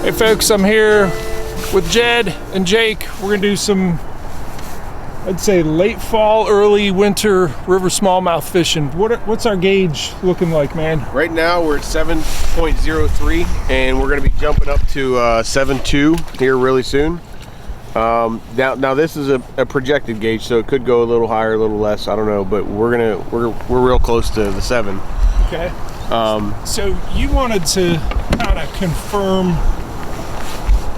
Hey folks, I'm here with Jed and Jake. We're gonna do some, I'd say late fall, early winter river smallmouth fishing. What's our gauge looking like, man? Right now we're at 7.03 and we're gonna be jumping up to 7.2 here really soon. Now this is a projected gauge, so it could go a little higher, a little less, I don't know, but we're real close to the 7. Okay. So you wanted to kind of confirm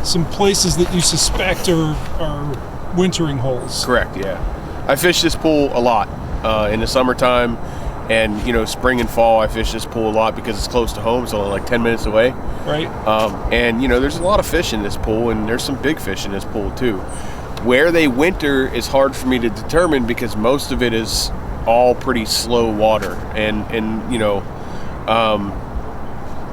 some places that you suspect are wintering holes. Correct, yeah. I fish this pool a lot in the summertime, and spring and fall I fish this pool a lot because it's close to home. It's only like 10 minutes away. Right. And there's a lot of fish in this pool, and there's some big fish in this pool too. Where they winter is hard for me to determine because most of it is all pretty slow water, and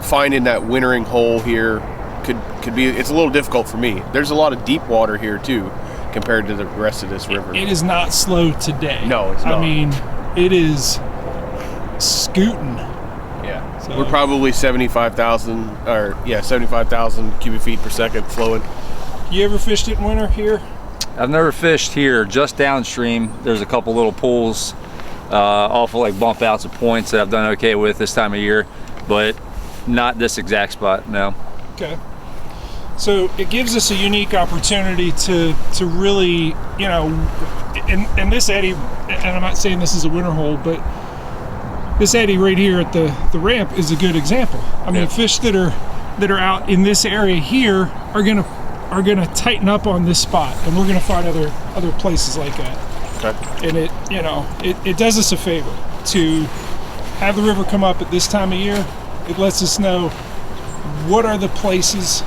finding that wintering hole here could be, it's a little difficult for me. There's a lot of deep water here too compared to the rest of this river. It is not slow today. No, it's not. I mean, it is scooting. Yeah. So we're probably 75,000 cubic feet per second flowing. You ever fished it in winter here? I've never fished here. Just downstream there's a couple little pools off of like bump outs of points that I've done okay with this time of year, but not this exact spot, no. Okay. So it gives us a unique opportunity to really, in this eddy, and I'm not saying this is a winter hole, but this eddy right here at the ramp is a good example. I mean, fish that are out in this area here are gonna tighten up on this spot, and we're gonna find other places like that. Okay. And it does us a favor to have the river come up at this time of year. It lets us know what are the places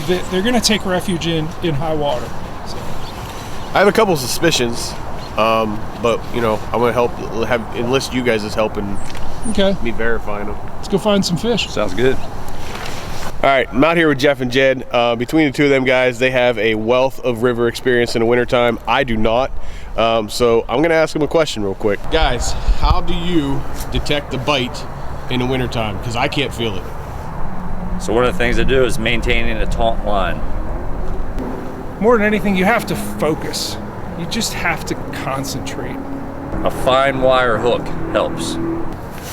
that they're going to take refuge in high water. So. I have a couple suspicions, but I'm going to enlist you guys' help in me verifying them. Let's go find some fish. Sounds good. All right, I'm out here with Jeff and Jed. Between the two of them guys, they have a wealth of river experience in the wintertime. I do not. So I'm going to ask them a question real quick. Guys, how do you detect the bite in the wintertime? Because I can't feel it. So one of the things I do is maintaining a taut line. More than anything, you have to focus. You just have to concentrate. A fine wire hook helps.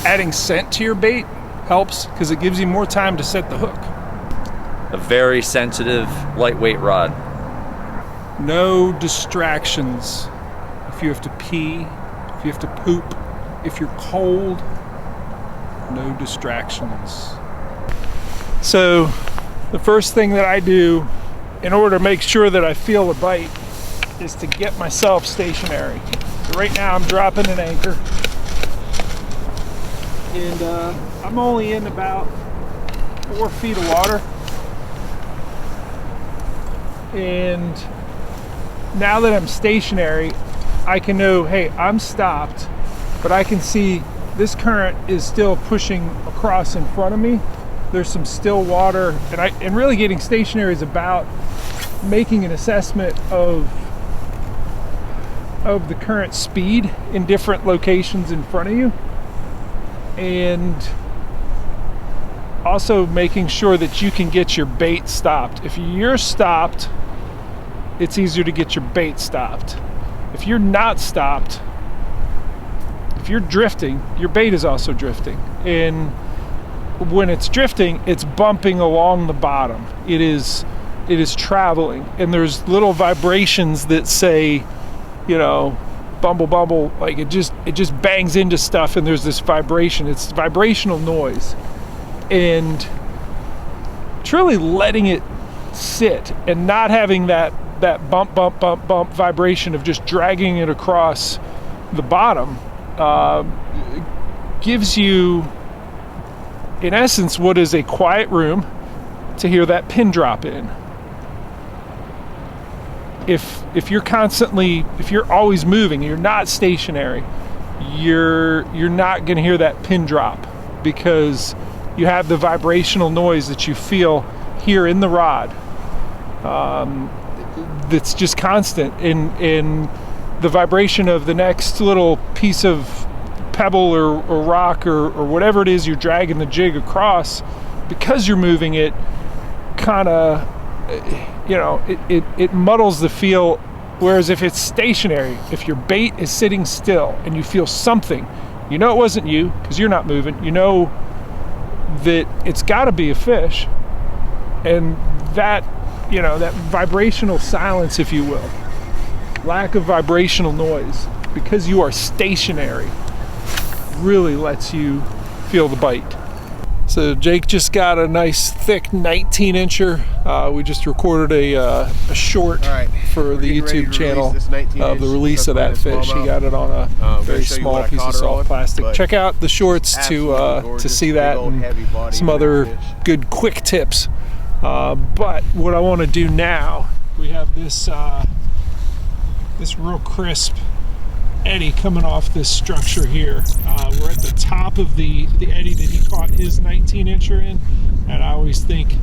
Adding scent to your bait helps because it gives you more time to set the hook. A very sensitive, lightweight rod. No distractions. If you have to pee, if you have to poop, if you're cold, no distractions. So the first thing that I do in order to make sure that I feel a bite is to get myself stationary. So right now I'm dropping an anchor, and I'm only in about 4 feet of water. And now that I'm stationary, I can know, hey, I'm stopped, but I can see this current is still pushing across in front of me. There's some still water, and really getting stationary is about making an assessment of the current speed in different locations in front of you, and also making sure that you can get your bait stopped. If you're stopped, it's easier to get your bait stopped. If you're not stopped, if you're drifting, your bait is also drifting, and when it's drifting, it's bumping along the bottom. It is traveling, and there's little vibrations that say, bumble bumble, like it just bangs into stuff, and there's this vibration. It's vibrational noise, and truly letting it sit and not having that bump bump bump bump vibration of just dragging it across the bottom gives you, in essence, what is a quiet room to hear that pin drop in. If you're always moving, you're not stationary, you're not going to hear that pin drop because you have the vibrational noise that you feel here in the rod. That's just constant, and the vibration of the next little piece of pebble or rock or whatever it is you're dragging the jig across, because you're moving it, kind of, you know, it muddles the feel. Whereas if it's stationary, if your bait is sitting still and you feel something, you know it wasn't you because you're not moving. You know that it's got to be a fish, and that, you know, that vibrational silence, if you will, lack of vibrational noise, because you are stationary, really lets you feel the bite. So Jake just got a nice thick 19-incher. We just recorded a short for the YouTube channel of the release of that fish. He got it on a very small piece of soft plastic. Check out the shorts to see that and some other good quick tips. But what I want to do now, we have this this real crisp eddy coming off this structure here. We're at the top of the eddy that he caught his 19-incher in, and I always think,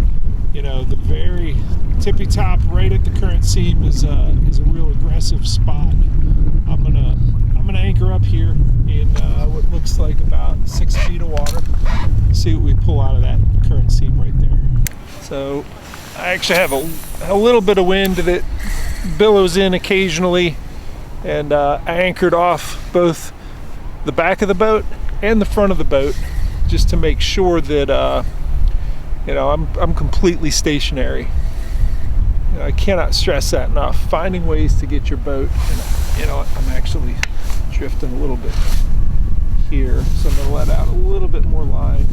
you know, the very tippy top right at the current seam is a real aggressive spot. I'm gonna anchor up here in what looks like about 6 feet of water. See what we pull out of that current seam right there. So I actually have a little bit of wind that billows in occasionally. And I anchored off both the back of the boat and the front of the boat just to make sure that you know, I'm completely stationary. You know, I cannot stress that enough. Finding ways to get your boat, and, you know, I'm actually drifting a little bit here, so I'm going to let out a little bit more line.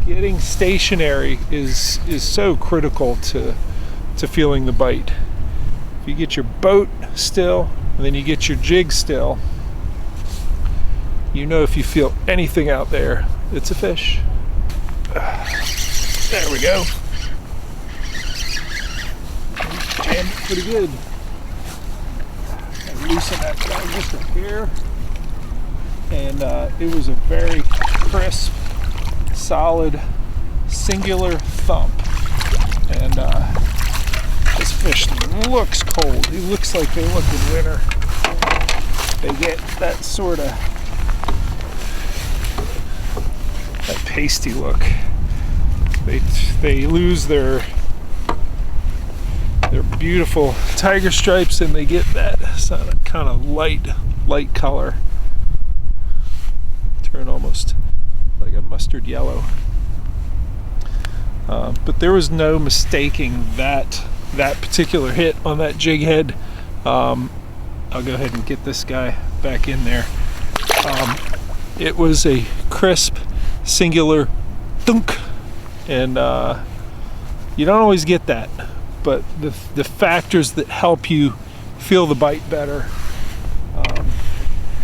Getting stationary is so critical to feeling the bite. If you get your boat still, and then you get your jig still, you know if you feel anything out there, it's a fish. There we go. Jammed it pretty good. I loosen that guy just a hair, and it was a very crisp, solid, singular thump. And this fish looks cold. He looks like they look in winter. They get that sort of, that pasty look. They lose their beautiful tiger stripes, and they get that kind of light color. Turn almost like a mustard yellow. But there was no mistaking that particular hit on that jig head. I'll go ahead and get this guy back in there. It was a crisp, singular thunk, and you don't always get that, but the factors that help you feel the bite better,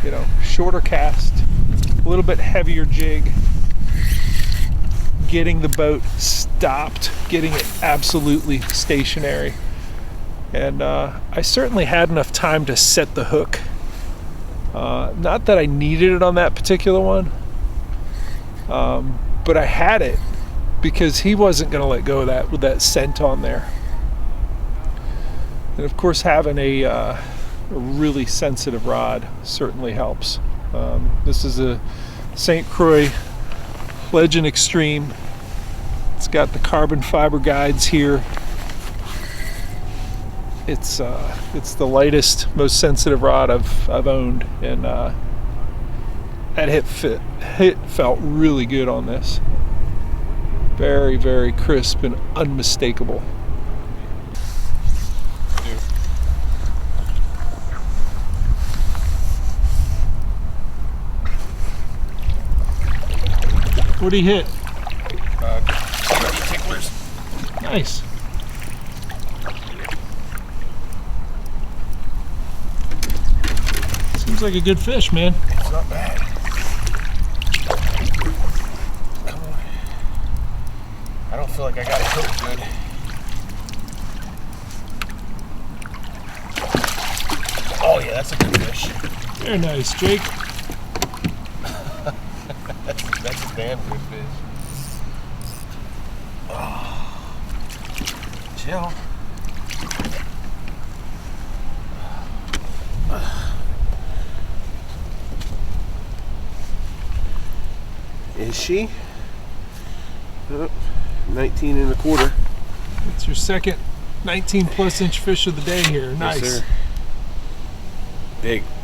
you know, shorter cast, a little bit heavier jig, getting the boat stopped, getting it absolutely stationary. And I certainly had enough time to set the hook. Not that I needed it on that particular one, but I had it because he wasn't going to let go of that with that scent on there. And of course, having a really sensitive rod certainly helps. This is a St. Croix Legend Extreme. It's got the carbon fiber guides here. It's the lightest, most sensitive rod I've owned, and that hit felt really good on this. Very, very crisp and unmistakable. What did he hit? Ticklers. Nice. Seems like a good fish, man. It's not bad. Come on. I don't feel like I got it hooked good. Oh yeah, that's a good fish. Very nice, Jake. That's a damn good fish. Oh. Chill. Is she? 19 and a quarter. It's your second 19+ inch fish of the day here. Nice. Yes, sir.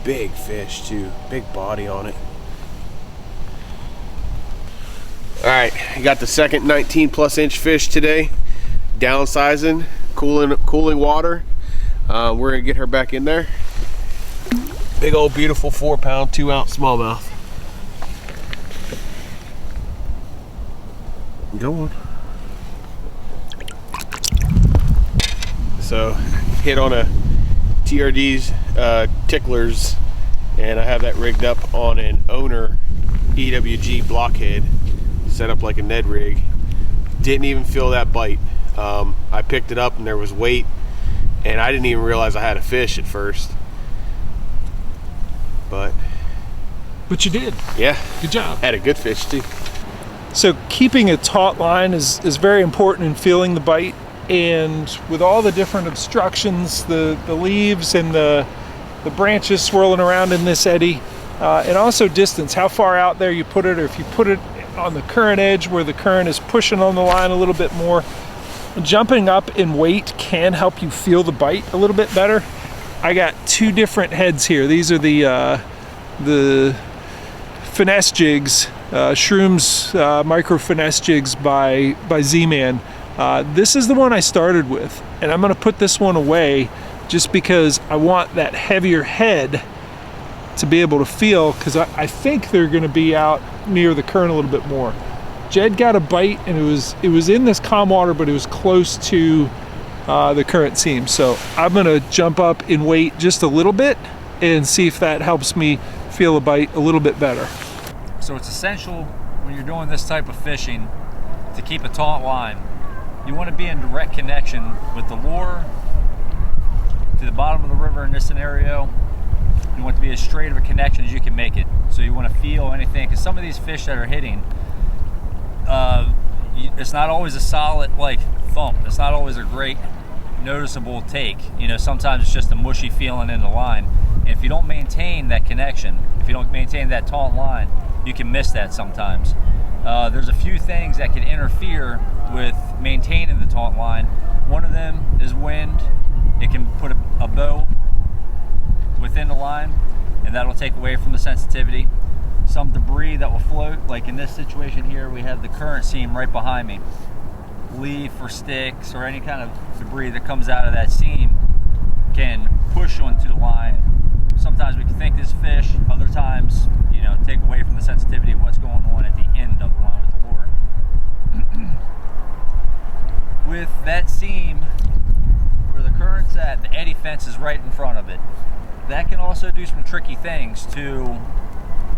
Big fish too. Big body on it. All right, you got the second 19+ inch fish today. Downsizing, cooling water. We're gonna get her back in there. Big old beautiful 4-pound, 2-ounce smallmouth. Go on. So hit on a TRD's ticklers, and I have that rigged up on an owner EWG blockhead, set up like a Ned rig. Didn't even feel that bite. I picked it up and there was weight, and I didn't even realize I had a fish at first. But you did. Yeah. Good job. Had a good fish too. So keeping a taut line is very important in feeling the bite, and with all the different obstructions, the leaves and the branches swirling around in this eddy, and also distance, how far out there you put it, or if you put it on the current edge where the current is pushing on the line a little bit more. Jumping up in weight can help you feel the bite a little bit better. I got 2 different heads here. These are the finesse jigs, Shrooms micro finesse jigs by Z-Man. This is the one I started with, and I'm gonna put this one away just because I want that heavier head to be able to feel, because I think they're gonna be out near the current a little bit more. Jed got a bite, and it was in this calm water, but it was close to the current seam. So I'm gonna jump up in weight just a little bit and see if that helps me feel a bite a little bit better. So it's essential when you're doing this type of fishing to keep a taut line. You want to be in direct connection with the lure to the bottom of the river in this scenario. You want to be as straight of a connection as you can make it. So you want to feel anything, because some of these fish that are hitting, it's not always a solid like thump. It's not always a great noticeable take. You know, sometimes it's just a mushy feeling in the line. And if you don't maintain that connection, if you don't maintain that taut line, you can miss that sometimes. There's a few things that can interfere with maintaining the taut line. One of them is wind. It can put a bow within the line, and that'll take away from the sensitivity. Some debris that will float, like in this situation here, we have the current seam right behind me. Leaf or sticks or any kind of debris that comes out of that seam can push onto the line. Sometimes we can think this fish, other times, you know, take away from the sensitivity of what's going on at the end of the line with the lure. With that seam, where the current's at, the eddy fence is right in front of it. That can also do some tricky things to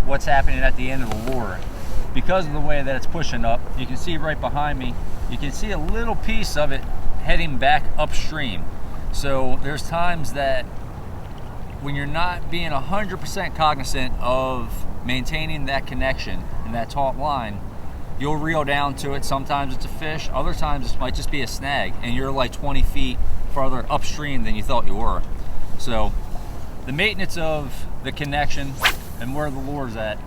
what's happening at the end of the lure. Because of the way that it's pushing up, you can see right behind me, you can see a little piece of it heading back upstream. So there's times that when you're not being 100% cognizant of maintaining that connection and that taut line, you'll reel down to it. Sometimes it's a fish, other times it might just be a snag, and you're like 20 feet farther upstream than you thought you were. So the maintenance of the connection and where the lure's at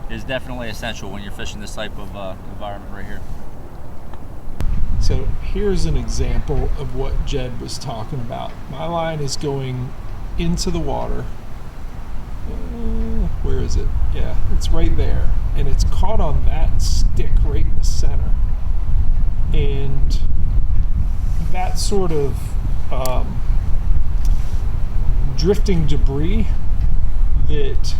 is definitely essential when you're fishing this type of environment right here. So here's an example of what Jed was talking about. My line is going into the water. Where is it? Yeah, it's right there. And it's caught on that stick right in the center. And that sort of drifting debris that,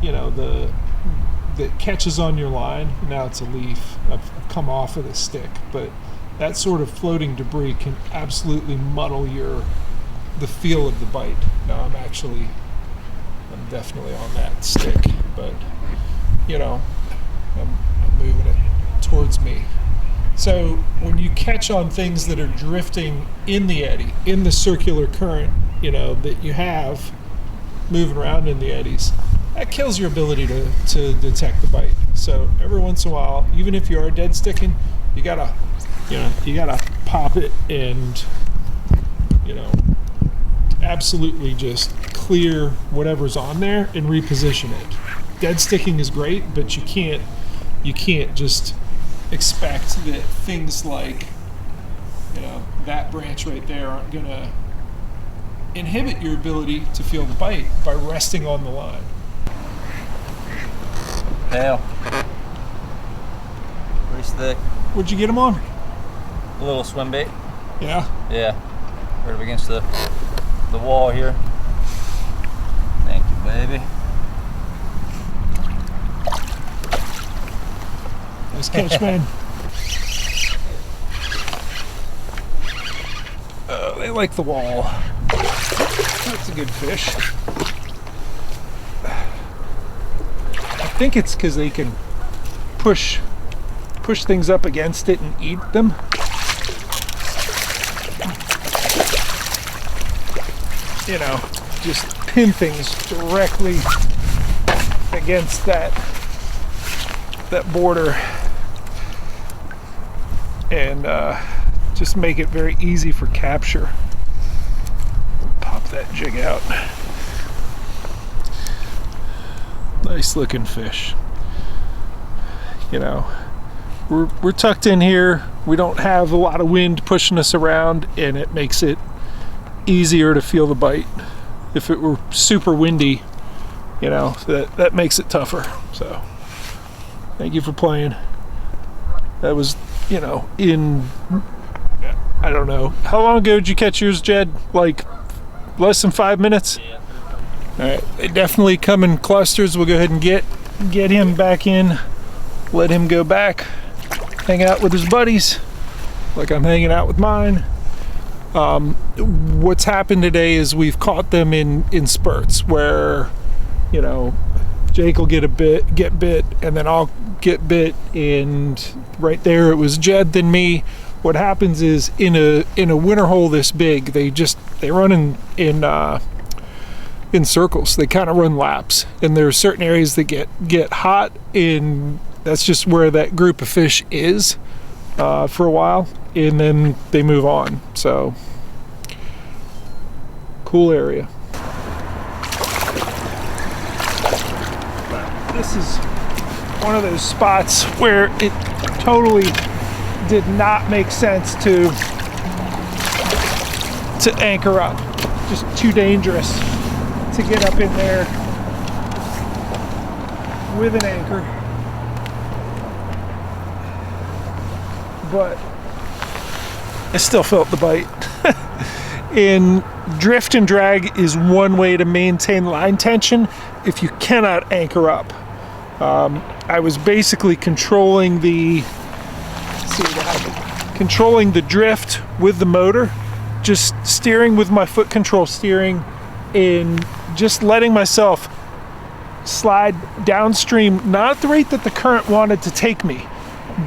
you know, that catches on your line. Now it's a leaf. I've come off of the stick, but that sort of floating debris can absolutely muddle the feel of the bite. Now I'm definitely on that stick, but you know, I'm moving it towards me. So when you catch on things that are drifting in the eddy, in the circular current, you know, that you have moving around in the eddies, that kills your ability to detect the bite. So every once in a while, even if you are dead sticking, you gotta pop it and, you know, absolutely just clear whatever's on there and reposition it. Dead sticking is great, but you can't just expect that things like, you know, that branch right there aren't gonna inhibit your ability to feel the bite by resting on the line. Tail. Pretty thick. Where'd you get them on? A little swim bait. Yeah? Yeah. Right up against the wall here. Thank you, baby. Nice catch, man. They like the wall. That's a good fish. I think it's because they can push things up against it and eat them. You know, just pin things directly against that border, and just make it very easy for capture. Pop that jig out. Nice looking fish. You know, we're tucked in here. We don't have a lot of wind pushing us around, and it makes it easier to feel the bite. If it were super windy, you know, that makes it tougher. So thank you for playing. That was, you know, in, I don't know, how long ago did you catch yours, Jed? Like less than 5 minutes? Yeah. All right, they definitely come in clusters. We'll go ahead and get him back in, let him go back, hang out with his buddies like I'm hanging out with mine. What's happened today is we've caught them in spurts where, you know, Jake will get bit, and then I'll get bit, and right there it was Jed, then me. What happens is in a winter hole this big, they run in circles. They kind of run laps, and there are certain areas that get hot, and that's just where that group of fish is for a while, and then they move on. So cool area. This is one of those spots where it totally did not make sense to anchor up. Just too dangerous to get up in there with an anchor. But I still felt the bite. In drift and drag is one way to maintain line tension if you cannot anchor up. I was basically controlling the drift with the motor, just steering with my foot control steering, and just letting myself slide downstream, not at the rate that the current wanted to take me,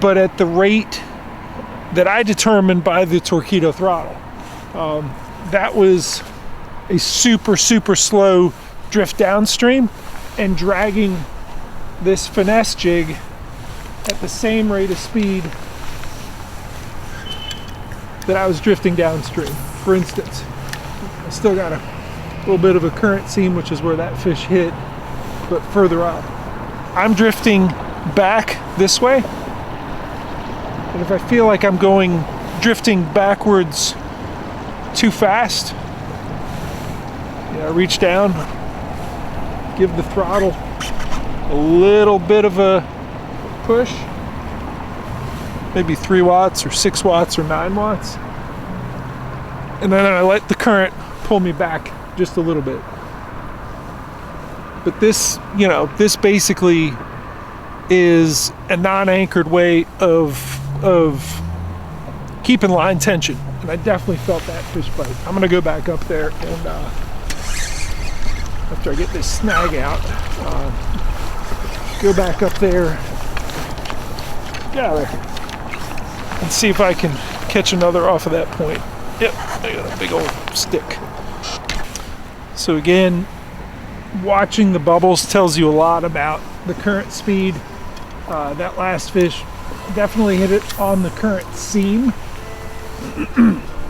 but at the rate that I determined by the torpedo throttle. That was a super slow drift downstream, and dragging this finesse jig at the same rate of speed that I was drifting downstream. For instance, I still got a little bit of a current seam, which is where that fish hit, but further up. I'm drifting back this way, and if I feel like I'm drifting backwards too fast, I reach down, give the throttle a little bit of a push, maybe 3 watts or 6 watts or 9 watts, and then I let the current pull me back just a little bit. But this, this basically is a non-anchored way of keeping line tension, and I definitely felt that fish bite. I'm gonna go back up there, and after I get this snag out, go back up there, and see if I can catch another off of that point. Yep, I got a big old stick. So again, watching the bubbles tells you a lot about the current speed. That last fish definitely hit it on the current seam.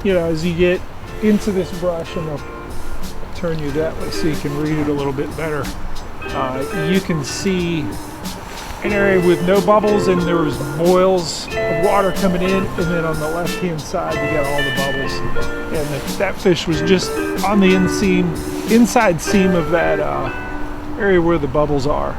As you get into this brush, and I'll turn you that way so you can read it a little bit better. You can see an area with no bubbles, and there was boils of water coming in, and then on the left-hand side you got all the bubbles. And that fish was just on the inside seam of that area where the bubbles are.